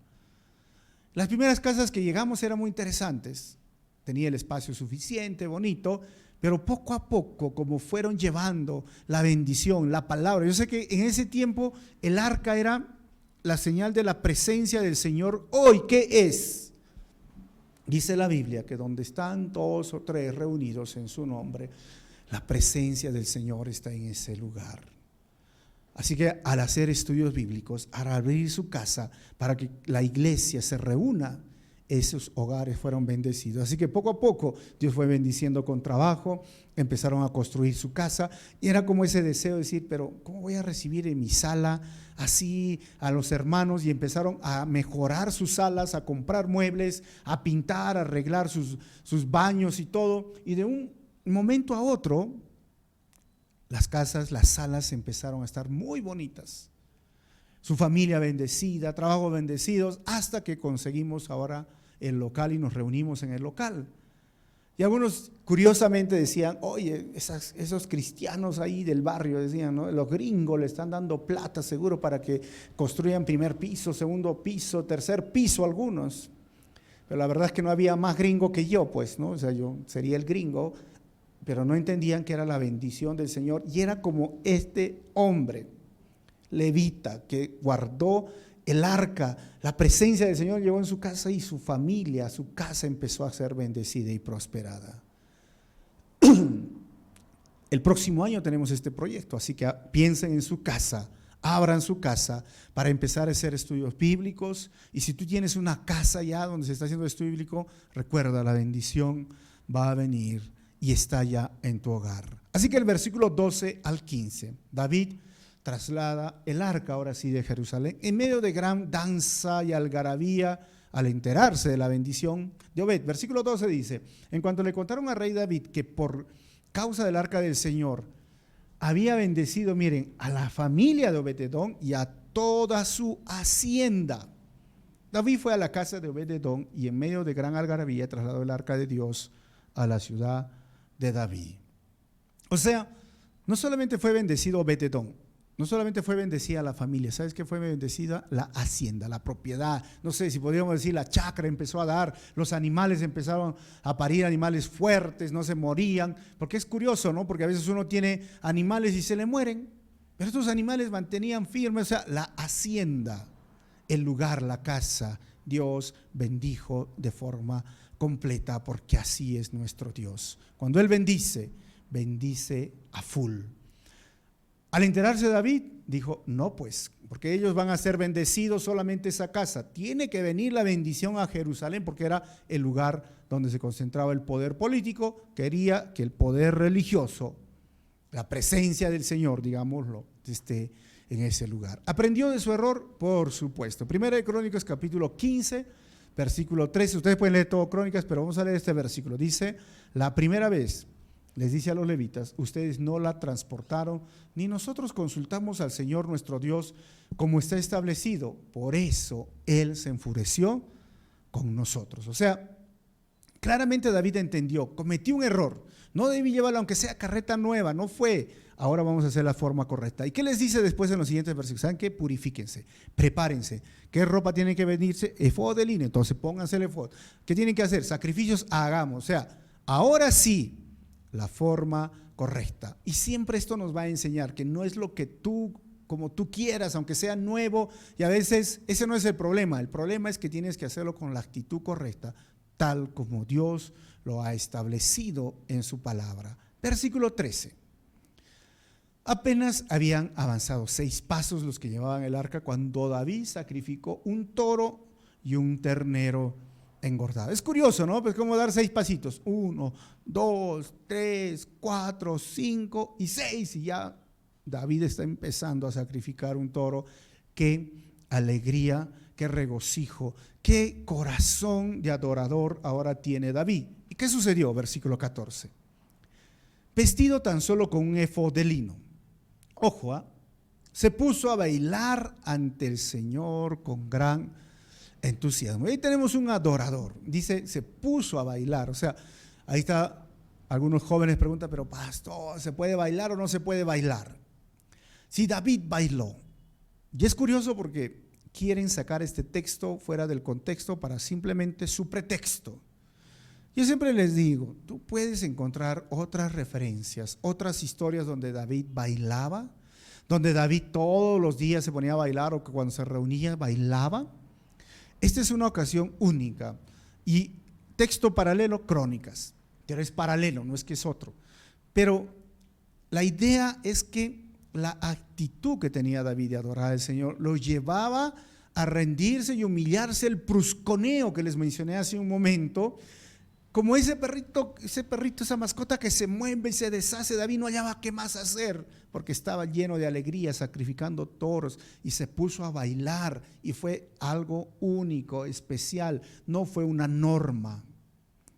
Las primeras casas que llegamos eran muy interesantes, tenía el espacio suficiente, bonito, pero poco a poco, como fueron llevando la bendición, la palabra. Yo sé que en ese tiempo el arca era la señal de la presencia del Señor. Hoy, ¿qué es? Dice la Biblia que donde están 2 o 3 reunidos en su nombre, la presencia del Señor está en ese lugar. Así que al hacer estudios bíblicos, al abrir su casa para que la iglesia se reúna, esos hogares fueron bendecidos. Así que poco a poco Dios fue bendiciendo con trabajo, empezaron a construir su casa y era como ese deseo de decir, pero ¿cómo voy a recibir en mi sala así a los hermanos? Y empezaron a mejorar sus salas, a comprar muebles, a pintar, a arreglar sus baños y todo. Y de un momento a otro, las casas, las salas empezaron a estar muy bonitas. Su familia bendecida, trabajos bendecidos, hasta que conseguimos ahora el local y nos reunimos en el local. Y algunos curiosamente decían, oye, esos cristianos ahí del barrio, decían, ¿no? Los gringos le están dando plata seguro para que construyan primer piso, segundo piso, tercer piso algunos. Pero la verdad es que no había más gringo que yo, pues, ¿no? O sea, yo sería el gringo, pero no entendían que era la bendición del Señor. Y era como este hombre levita que guardó el arca, la presencia del Señor llegó en su casa y su familia, su casa empezó a ser bendecida y prosperada. El próximo año tenemos este proyecto, así que piensen en su casa, abran su casa para empezar a hacer estudios bíblicos. Y si tú tienes una casa ya donde se está haciendo estudio bíblico, recuerda, la bendición va a venir y está ya en tu hogar. Así que el versículo 12 al 15, David traslada el arca ahora sí de Jerusalén en medio de gran danza y algarabía al enterarse de la bendición de Obed. Versículo 12 dice, en cuanto le contaron al rey David que por causa del arca del Señor había bendecido, miren, a la familia de Obed-Edom y a toda su hacienda. David fue a la casa de Obed-Edom y en medio de gran algarabía trasladó el arca de Dios a la ciudad de David. O sea, no solamente fue bendecido Obed-Edom, no solamente fue bendecida la familia, ¿sabes qué fue bendecida? La hacienda, la propiedad, no sé si podríamos decir la chacra empezó a dar, los animales empezaron a parir animales fuertes, no se morían, porque es curioso, ¿no? Porque a veces uno tiene animales y se le mueren, pero estos animales mantenían firmes, o sea, la hacienda, el lugar, la casa, Dios bendijo de forma completa, porque así es nuestro Dios. Cuando Él bendice, bendice a full. Al enterarse David, dijo, no pues, porque ellos van a ser bendecidos solamente esa casa. Tiene que venir la bendición a Jerusalén porque era el lugar donde se concentraba el poder político. Quería que el poder religioso, la presencia del Señor, digámoslo, esté en ese lugar. ¿Aprendió de su error? Por supuesto. Primera de Crónicas, capítulo 15, versículo 13. Ustedes pueden leer todo Crónicas, pero vamos a leer este versículo. Dice, la primera vez les dice a los levitas, ustedes no la transportaron, ni nosotros consultamos al Señor nuestro Dios como está establecido. Por eso Él se enfureció con nosotros. O sea, claramente David entendió, cometió un error. No debí llevarla aunque sea carreta nueva, no fue. Ahora vamos a hacer la forma correcta. ¿Y qué les dice después en los siguientes versículos? ¿Saben qué? Purifíquense, prepárense. ¿Qué ropa tiene que venirse? Efod de lino, entonces pónganse el efod. ¿Qué tienen que hacer? Sacrificios hagamos. O sea, ahora sí, la forma correcta. Y siempre esto nos va a enseñar que no es lo que tú, como tú quieras, aunque sea nuevo, y a veces ese no es el problema es que tienes que hacerlo con la actitud correcta, tal como Dios lo ha establecido en su palabra. Versículo 13. Apenas habían avanzado 6 pasos los que llevaban el arca cuando David sacrificó un toro y un ternero engordado. Es curioso, ¿no? Pues como dar 6 pasitos. 1, 2, 3, 4, 5 y 6. Y ya David está empezando a sacrificar un toro. Qué alegría, qué regocijo, qué corazón de adorador ahora tiene David. ¿Y qué sucedió? Versículo 14. Vestido tan solo con un efod de lino. Ojo, se puso a bailar ante el Señor con gran entusiasmo. Ahí tenemos un adorador. Dice, se puso a bailar. O sea, ahí está, algunos jóvenes preguntan, pero pastor, ¿se puede bailar o no se puede bailar? Sí, David bailó. Y es curioso porque quieren sacar este texto fuera del contexto para simplemente su pretexto. Yo siempre les digo, tú puedes encontrar otras referencias, otras historias donde David bailaba, donde David todos los días se ponía a bailar o que cuando se reunía bailaba. Esta es una ocasión única. Y texto paralelo, Crónicas, pero es paralelo, no es que es otro. Pero la idea es que la actitud que tenía David de adorar al Señor lo llevaba a rendirse y humillarse, el brusconeo que les mencioné hace un momento. Como ese perrito, esa mascota que se mueve y se deshace, David no hallaba qué más hacer, porque estaba lleno de alegría, sacrificando toros, y se puso a bailar, y fue algo único, especial, no fue una norma.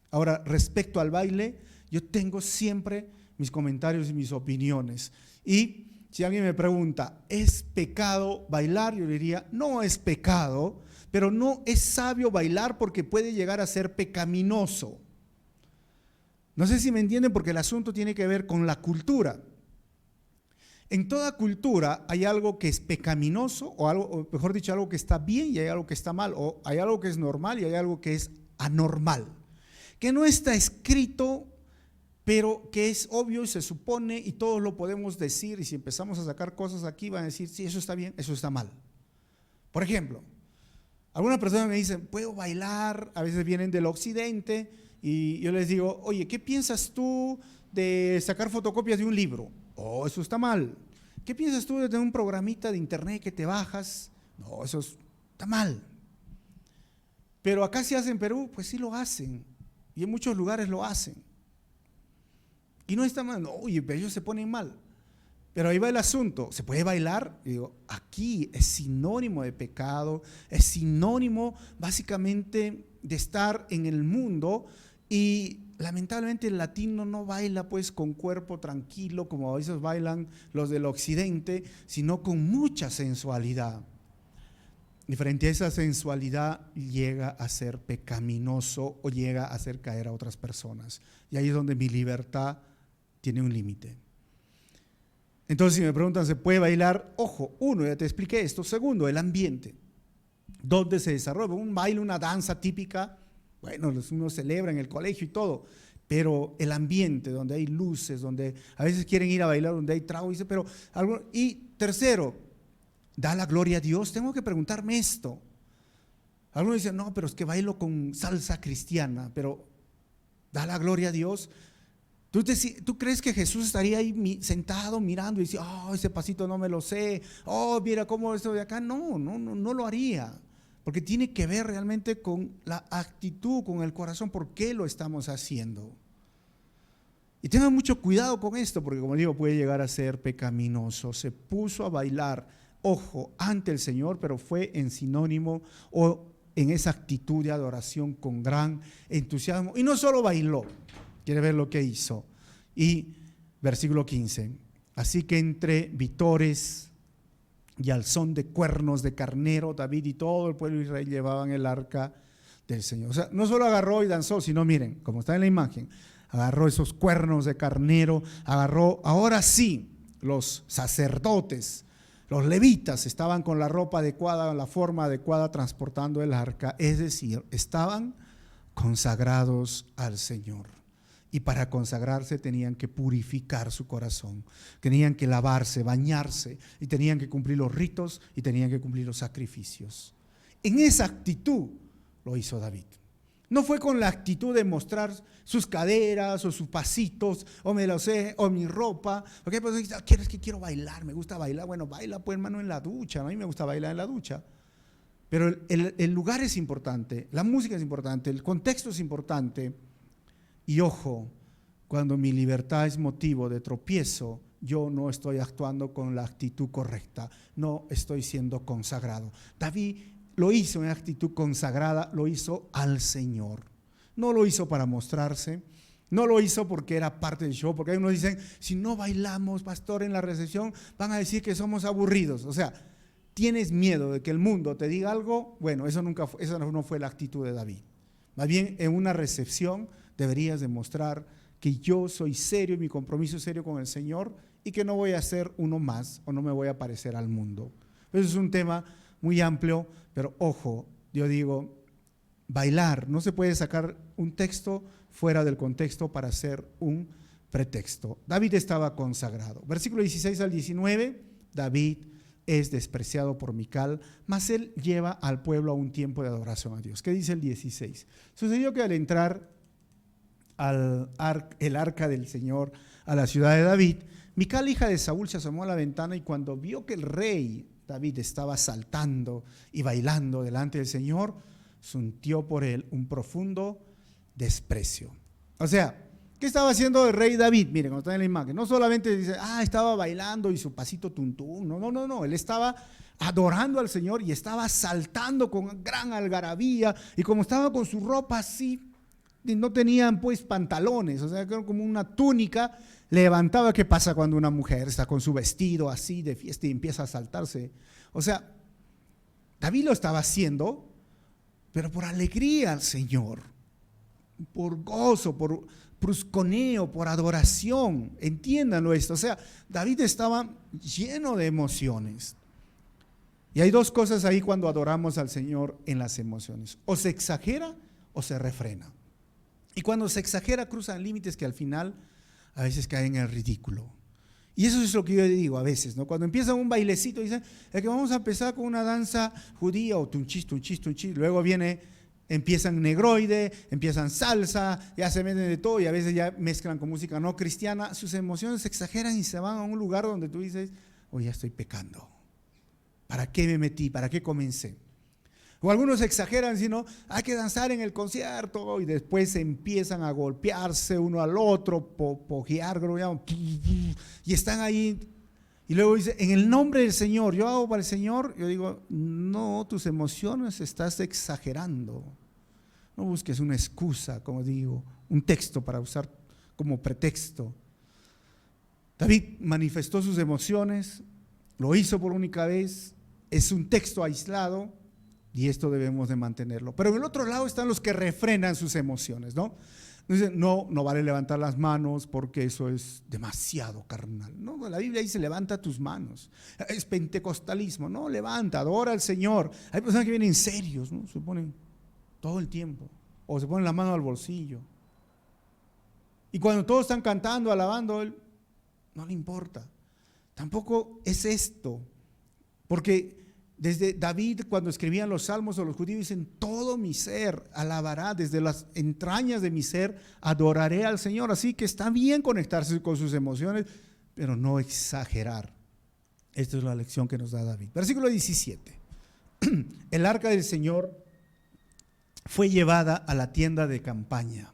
Ahora, respecto al baile, yo tengo siempre mis comentarios y mis opiniones, y si alguien me pregunta, ¿es pecado bailar? Yo diría, no es pecado, pero no es sabio bailar porque puede llegar a ser pecaminoso. No sé si me entienden porque el asunto tiene que ver con la cultura. En toda cultura hay algo que es pecaminoso o algo, o mejor dicho, algo que está bien y hay algo que está mal, o hay algo que es normal y hay algo que es anormal, que no está escrito, pero que es obvio y se supone y todos lo podemos decir, y si empezamos a sacar cosas aquí van a decir, sí, eso está bien, eso está mal. Por ejemplo, algunas personas me dicen, puedo bailar, a veces vienen del occidente, y yo les digo, oye, ¿qué piensas tú de sacar fotocopias de un libro? Oh, eso está mal. ¿Qué piensas tú de tener un programita de internet que te bajas? No, eso está mal. Pero acá se hace en Perú, pues sí lo hacen. Y en muchos lugares lo hacen. Y no está mal. No, oye, pero ellos se ponen mal. Pero ahí va el asunto. ¿Se puede bailar? Y digo, aquí es sinónimo de pecado, es sinónimo básicamente de estar en el mundo. Y lamentablemente el latino no baila pues con cuerpo tranquilo como a veces bailan los del occidente, sino con mucha sensualidad. Y frente a esa sensualidad llega a ser pecaminoso o llega a hacer caer a otras personas. Y ahí es donde mi libertad tiene un límite. Entonces si me preguntan, ¿se puede bailar? Ojo, uno, ya te expliqué esto. Segundo, el ambiente. ¿Dónde se desarrolla? Un baile, una danza típica. Bueno, uno celebra en el colegio y todo, pero el ambiente donde hay luces, donde a veces quieren ir a bailar, donde hay trago, pero y tercero, ¿da la gloria a Dios? Tengo que preguntarme esto. Algunos dicen, no, pero es que bailo con salsa cristiana, pero ¿da la gloria a Dios? ¿Tú crees que Jesús estaría ahí sentado mirando y dice, oh, ese pasito no me lo sé, oh, mira cómo esto de acá? No lo haría, porque tiene que ver realmente con la actitud, con el corazón, por qué lo estamos haciendo. Y tengan mucho cuidado con esto, porque como digo, puede llegar a ser pecaminoso. Se puso a bailar, ojo, ante el Señor, pero fue en sinónimo o en esa actitud de adoración con gran entusiasmo. Y no solo bailó, quiere ver lo que hizo. Y versículo 15, así que entre vítores y al son de cuernos de carnero, David y todo el pueblo de Israel llevaban el arca del Señor. O sea, no solo agarró y danzó, sino miren, como está en la imagen, agarró esos cuernos de carnero, agarró, ahora sí, los sacerdotes, los levitas estaban con la ropa adecuada, la forma adecuada, transportando el arca, es decir, estaban consagrados al Señor. Y para consagrarse tenían que purificar su corazón, tenían que lavarse, bañarse, y tenían que cumplir los ritos y tenían que cumplir los sacrificios. En esa actitud lo hizo David. No fue con la actitud de mostrar sus caderas o sus pasitos, o me lo sé, o mi ropa. Porque pues, ¿quieres que quiero bailar? Me gusta bailar. Bueno, baila pues, hermano, en la ducha. A mí me gusta bailar en la ducha. Pero el lugar es importante, la música es importante, el contexto es importante. Y ojo, cuando mi libertad es motivo de tropiezo, yo no estoy actuando con la actitud correcta, no estoy siendo consagrado. David lo hizo en actitud consagrada, lo hizo al Señor. No lo hizo para mostrarse, no lo hizo porque era parte del show, porque algunos dicen, si no bailamos, pastor, en la recepción, van a decir que somos aburridos. O sea, tienes miedo de que el mundo te diga algo. Bueno, esa no fue la actitud de David. Más bien, en una recepción deberías demostrar que yo soy serio y mi compromiso es serio con el Señor y que no voy a ser uno más o no me voy a parecer al mundo. Eso es un tema muy amplio, pero ojo, yo digo, bailar, no se puede sacar un texto fuera del contexto para hacer un pretexto. David estaba consagrado. Versículo 16 al 19, David es despreciado por Mical, mas él lleva al pueblo a un tiempo de adoración a Dios. ¿Qué dice el 16? Sucedió que al entrar el arca del Señor a la ciudad de David, Mical, hija de Saúl, se asomó a la ventana y cuando vio que el rey David estaba saltando y bailando delante del Señor, sintió por él un profundo desprecio. O sea, ¿qué estaba haciendo el rey David? Miren, cuando está en la imagen, no solamente dice, estaba bailando y su pasito tuntún, no, él estaba adorando al Señor y estaba saltando con gran algarabía, y como estaba con su ropa así, no tenían pues pantalones, o sea, como una túnica, levantaba. ¿Qué pasa cuando una mujer está con su vestido así de fiesta y empieza a saltarse? O sea, David lo estaba haciendo, pero por alegría al Señor, por gozo, por brusconeo, por adoración. Entiéndanlo esto. O sea, David estaba lleno de emociones. Y hay dos cosas ahí cuando adoramos al Señor en las emociones: o se exagera o se refrena. Y cuando se exagera cruzan límites que al final a veces caen en el ridículo. Y eso es lo que yo digo a veces, ¿no? Cuando empieza un bailecito, dicen, es que vamos a empezar con una danza judía o tunchis, luego empiezan negroide, empiezan salsa, ya se meten de todo y a veces ya mezclan con música no cristiana. Sus emociones se exageran y se van a un lugar donde tú dices, ya estoy pecando. ¿Para qué me metí? ¿Para qué comencé? O algunos exageran, sino hay que danzar en el concierto y después empiezan a golpearse uno al otro, pojear, y están ahí. Y luego dice, en el nombre del Señor, yo hago para el Señor. Yo digo, no, tus emociones estás exagerando. No busques una excusa, como digo, un texto para usar como pretexto. David manifestó sus emociones, lo hizo por única vez, es un texto aislado y esto debemos de mantenerlo. Pero en el otro lado están los que refrenan sus emociones, ¿no? Dicen, no vale levantar las manos porque eso es demasiado carnal. No, la Biblia dice, levanta tus manos. Es pentecostalismo. No, levanta, adora al Señor. Hay personas que vienen serios, ¿no? Se ponen todo el tiempo. O se ponen la mano al bolsillo. Y cuando todos están cantando, alabando, él no le importa. Tampoco es esto. Porque Desde David, cuando escribían los salmos o los judíos, dicen: todo mi ser alabará, desde las entrañas de mi ser adoraré al Señor. Así que está bien conectarse con sus emociones, pero no exagerar. Esta es la lección que nos da David. Versículo 17. El arca del Señor fue llevada a la tienda de campaña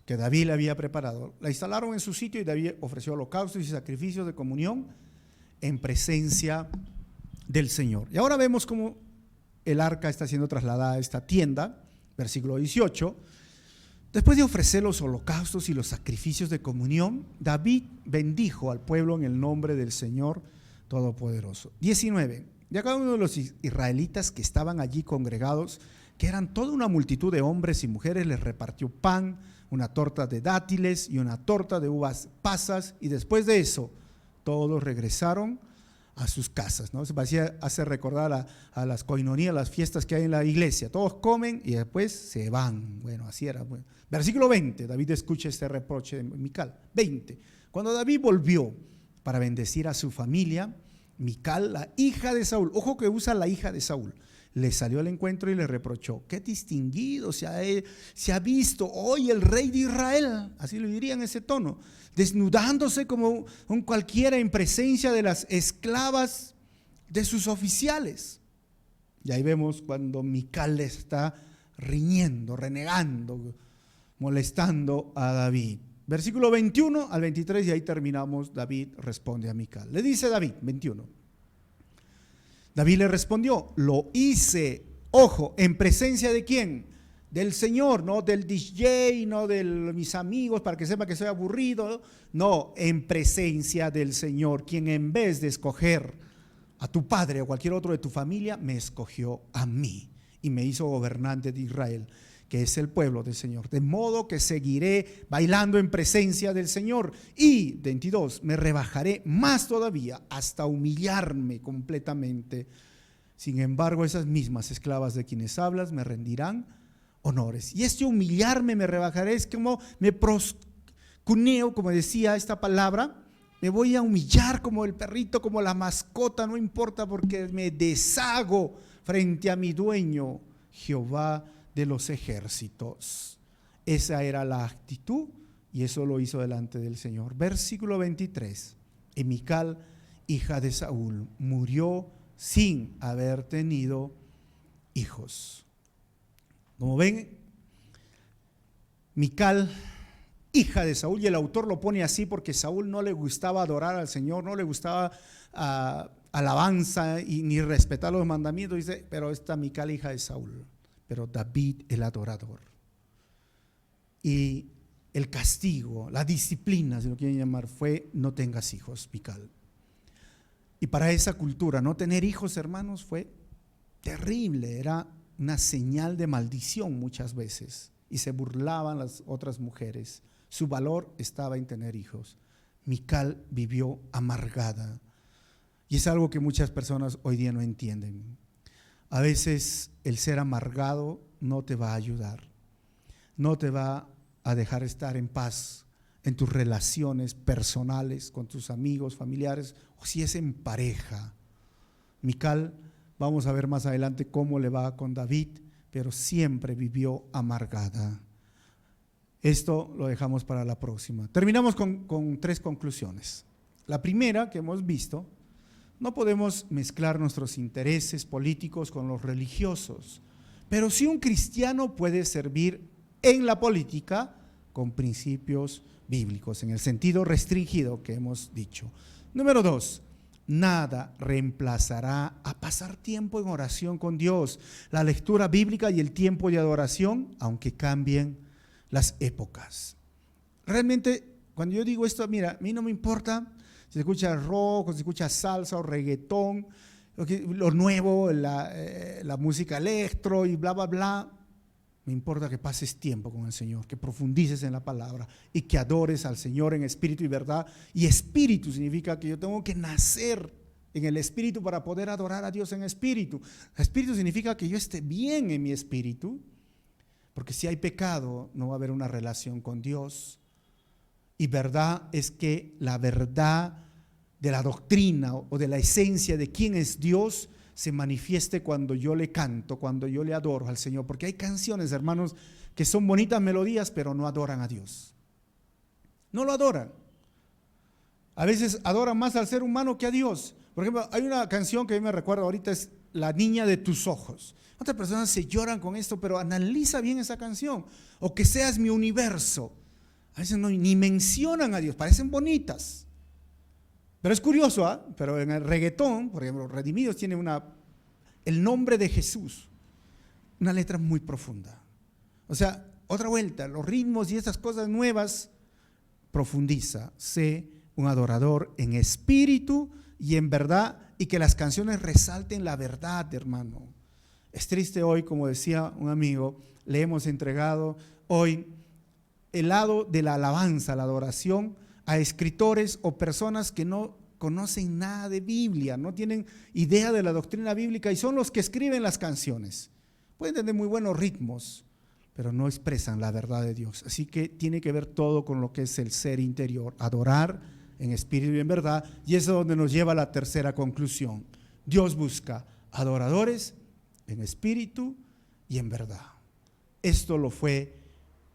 que David le había preparado. La instalaron en su sitio y David ofreció holocaustos y sacrificios de comunión en presencia del Señor. Y ahora vemos cómo el arca está siendo trasladada a esta tienda. Versículo 18. Después de ofrecer los holocaustos y los sacrificios de comunión, David bendijo al pueblo en el nombre del Señor Todopoderoso. 19. Y a cada uno de los israelitas que estaban allí congregados, que eran toda una multitud de hombres y mujeres, les repartió pan, una torta de dátiles y una torta de uvas pasas, y después de eso todos regresaron a sus casas, ¿no? Se hace recordar a las coinonías, las fiestas que hay en la iglesia. Todos comen y después se van. Bueno, así era. Bueno. Versículo 20, David escucha este reproche de Mical. 20, cuando David volvió para bendecir a su familia, Mical, la hija de Saúl, ojo que usa la hija de Saúl, le salió al encuentro y le reprochó: qué distinguido se ha visto hoy el rey de Israel, así lo diría en ese tono, desnudándose como un cualquiera en presencia de las esclavas de sus oficiales. Y ahí vemos cuando Mical le está riñendo, renegando, molestando a David. Versículo 21 al 23, y ahí terminamos. David responde a Mical. Le dice David, 21. David le respondió: lo hice, ojo, ¿en presencia de quién? Del Señor, no del DJ, no de mis amigos para que sepa que soy aburrido. No, en presencia del Señor, quien en vez de escoger a tu padre o cualquier otro de tu familia, me escogió a mí y me hizo gobernante de Israel, que es el pueblo del Señor. De modo que seguiré bailando en presencia del Señor. Y, 22, me rebajaré más todavía hasta humillarme completamente. Sin embargo, esas mismas esclavas de quienes hablas me rendirán honores. Y este humillarme, me rebajaré, es como me proscuneo, como decía esta palabra. Me voy a humillar como el perrito, como la mascota, no importa, porque me deshago frente a mi dueño, Jehová de los ejércitos. Esa era la actitud y eso lo hizo delante del Señor. Versículo 23. Y Mical, hija de Saúl, murió sin haber tenido hijos. Como ven, Mical, hija de Saúl, y el autor lo pone así porque Saúl no le gustaba adorar al Señor, no le gustaba alabanza y ni respetar los mandamientos. Dice, pero esta Mical, hija de Saúl. Pero David, el adorador. Y el castigo, la disciplina, si lo quieren llamar, fue: no tengas hijos, Mical. Y para esa cultura, no tener hijos, hermanos, fue terrible. Era una señal de maldición muchas veces. Y se burlaban las otras mujeres. Su valor estaba en tener hijos. Mical vivió amargada. Y es algo que muchas personas hoy día no entienden. A veces el ser amargado no te va a ayudar, no te va a dejar estar en paz en tus relaciones personales, con tus amigos, familiares, o si es en pareja. Mical, vamos a ver más adelante cómo le va con David, pero siempre vivió amargada. Esto lo dejamos para la próxima. Terminamos con 3 conclusiones. La primera que hemos visto: no podemos mezclar nuestros intereses políticos con los religiosos, pero sí un cristiano puede servir en la política con principios bíblicos, en el sentido restringido que hemos dicho. Número 2, nada reemplazará a pasar tiempo en oración con Dios, la lectura bíblica y el tiempo de adoración, aunque cambien las épocas. Realmente, cuando yo digo esto, mira, a mí no me importa si se escucha rock, o se escucha salsa o reggaetón, lo nuevo, la música electro y bla, bla, bla. Me importa que pases tiempo con el Señor, que profundices en la palabra y que adores al Señor en espíritu y verdad. Y espíritu significa que yo tengo que nacer en el espíritu para poder adorar a Dios en espíritu. Espíritu significa que yo esté bien en mi espíritu, porque si hay pecado no va a haber una relación con Dios. Y verdad es que la verdad de la doctrina o de la esencia de quién es Dios se manifieste cuando yo le canto, cuando yo le adoro al Señor. Porque hay canciones, hermanos, que son bonitas melodías, pero no adoran a Dios. No lo adoran. A veces adoran más al ser humano que a Dios. Por ejemplo, hay una canción que a mí me recuerda ahorita, es La niña de tus ojos. Otras personas se lloran con esto, pero analiza bien esa canción. O Que seas mi universo. A veces ni mencionan a Dios, parecen bonitas. Pero es curioso, ¿ah? Pero en el reggaetón, por ejemplo, Redimidos tiene el nombre de Jesús, una letra muy profunda. O sea, otra vuelta, los ritmos y esas cosas nuevas, profundiza, sé un adorador en espíritu y en verdad, y que las canciones resalten la verdad, hermano. Es triste hoy, como decía un amigo, le hemos entregado hoy el lado de la alabanza, la adoración, a escritores o personas que no conocen nada de Biblia, no tienen idea de la doctrina bíblica y son los que escriben las canciones. Pueden tener muy buenos ritmos, pero no expresan la verdad de Dios. Así que tiene que ver todo con lo que es el ser interior, adorar en espíritu y en verdad, y eso es donde nos lleva a la tercera conclusión. Dios busca adoradores en espíritu y en verdad. Esto lo fue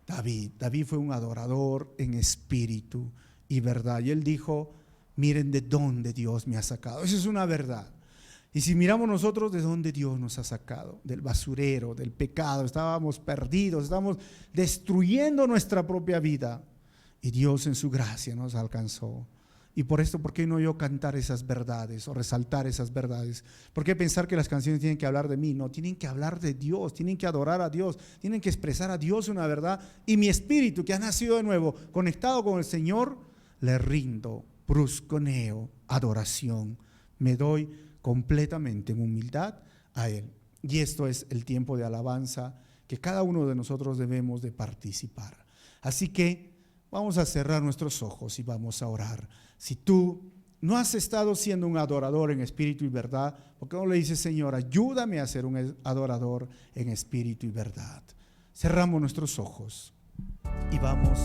David. David fue un adorador en espíritu y verdad. Y él dijo, miren de dónde Dios me ha sacado. Esa es una verdad. Y si miramos nosotros de dónde Dios nos ha sacado, del basurero, del pecado, estábamos perdidos, estábamos destruyendo nuestra propia vida. Y Dios en su gracia nos alcanzó. Y por esto, ¿por qué no yo cantar esas verdades o resaltar esas verdades? ¿Por qué pensar que las canciones tienen que hablar de mí? No, tienen que hablar de Dios, tienen que adorar a Dios, tienen que expresar a Dios una verdad. Y mi espíritu que ha nacido de nuevo, conectado con el Señor, le rindo, brusconeo, adoración. Me doy completamente en humildad a Él. Y esto es el tiempo de alabanza que cada uno de nosotros debemos de participar. Así que vamos a cerrar nuestros ojos y vamos a orar. Si tú no has estado siendo un adorador en espíritu y verdad, ¿por qué no le dices, Señor, ayúdame a ser un adorador en espíritu y verdad? Cerramos nuestros ojos y vamos